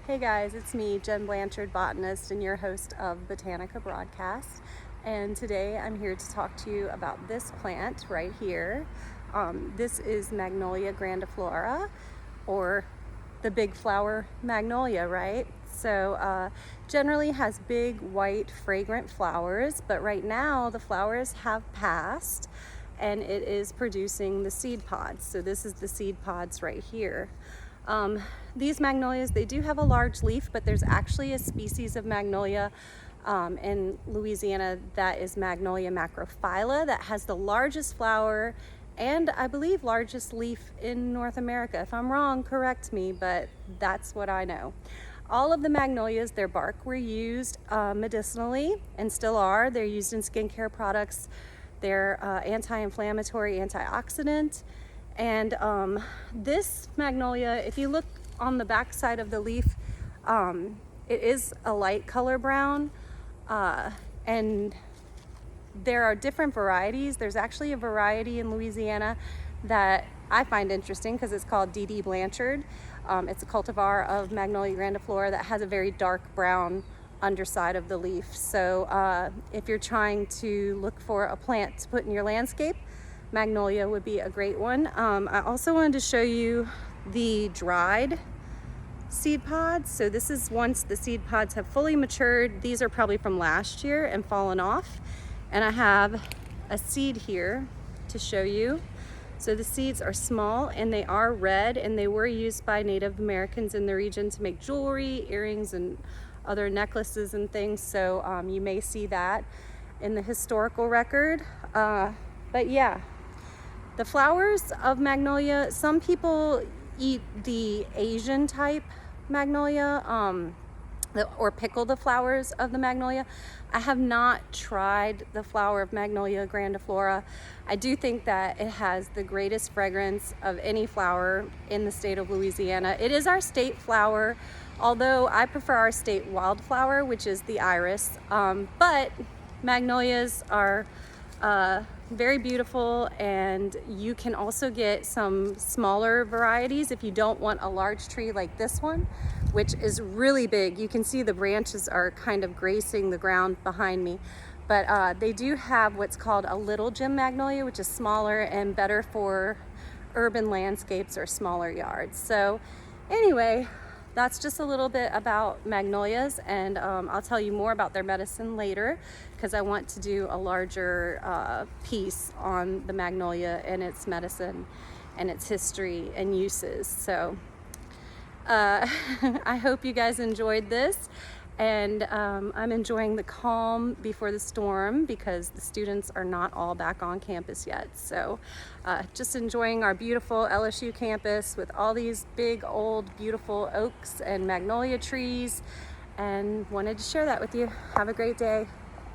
Hey guys, it's me, Jen Blanchard, botanist and your host of Botanica Broadcast. And today I'm here to talk to you about this plant right here. This is Magnolia grandiflora, or the big flower magnolia, right? So generally has big, white, fragrant flowers, but right now the flowers have passed and it is producing the seed pods. So this is the seed pods right here. These magnolias, they do have a large leaf, but there's actually a species of magnolia in Louisiana that is Magnolia macrophylla that has the largest flower and I believe largest leaf in North America. If I'm wrong, correct me, but that's what I know. All of the magnolias, their bark were used medicinally and still are. They're used in skincare products. They're anti-inflammatory, antioxidant. And this magnolia, if you look on the back side of the leaf, it is a light color brown, and there are different varieties. There's actually a variety in Louisiana that I find interesting because it's called D.D. Blanchard. It's a cultivar of Magnolia grandiflora that has a very dark brown underside of the leaf. So if you're trying to look for a plant to put in your landscape, Magnolia would be a great one. I also wanted to show you the dried seed pods. So this is once the seed pods have fully matured. These are probably from last year and fallen off. And I have a seed here to show you. So the seeds are small and they are red, and they were used by Native Americans in the region to make jewelry, earrings, and other necklaces and things. So you may see that in the historical record. But yeah, the flowers of magnolia, some people eat the Asian type magnolia, or pickle the flowers of the magnolia. I have not tried the flower of Magnolia grandiflora. I do think that it has the greatest fragrance of any flower in the state of Louisiana. It is our state flower, although I prefer our state wildflower, which is the iris. But magnolias are very beautiful, and you can also get some smaller varieties if you don't want a large tree like this one, which is really big. You can see the branches are kind of gracing the ground behind me, but they do have what's called a little gem magnolia, which is smaller and better for urban landscapes or smaller yards. So anyway, that's just a little bit about magnolias, and I'll tell you more about their medicine later because I want to do a larger piece on the magnolia and its medicine and its history and uses. So I hope you guys enjoyed this, and I'm enjoying the calm before the storm because the students are not all back on campus yet. So just enjoying our beautiful LSU campus with all these big, old, beautiful oaks and magnolia trees, and wanted to share that with you. Have a great day.